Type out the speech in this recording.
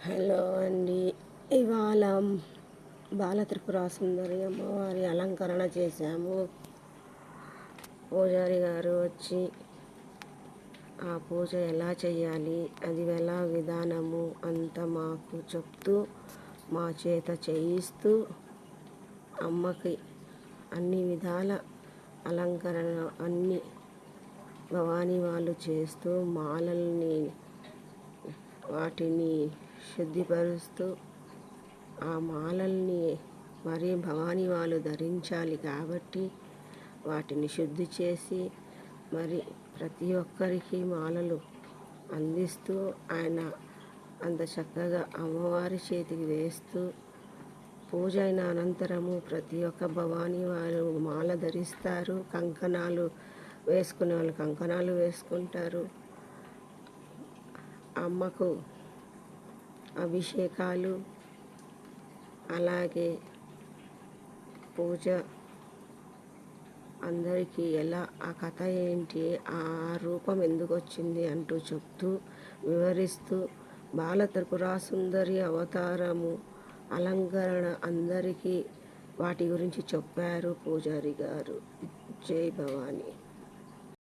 Hello అండి. ఇవాళ బాల త్రిపుర సుందరి అమ్మవారి అలంకరణ చేశాము. పూజారి గారు వచ్చి ఆ పూజ ఎలా చేయాలి, అది ఎలా విధానము అంతా మాకు చెప్తూ మా చేత చేయిస్తూ అమ్మకి అన్ని విధాల అలంకరణ అన్ని భవానీ వాళ్ళు చేస్తూ మాలల్ని వాటిని శుద్ధిపరుస్తూ ఆ మాలల్ని మరి భవానీ వాళ్ళు ధరించాలి కాబట్టి వాటిని శుద్ధి చేసి మరి ప్రతి ఒక్కరికి మాలలు అందిస్తూ ఆయన అంత చక్కగా అమ్మవారి చేతికి వేస్తూ పూజ అయిన అనంతరము ప్రతి ఒక్క భవానీ వాళ్ళు మాల ధరిస్తారు. కంకణాలు వేసుకునే వాళ్ళు కంకణాలు వేసుకుంటారు. అమ్మకు అభిషేకాలు అలాగే పూజ అందరికీ ఎలా ఆ కథ ఏంటి, ఆ రూపం ఎందుకు వచ్చింది అంటూ చెప్తూ వివరిస్తూ బాల త్రిపుర సుందరి అవతారము అలంకరణ అందరికీ వాటి గురించి చెప్పారు పూజారి గారు. జై భవానీ.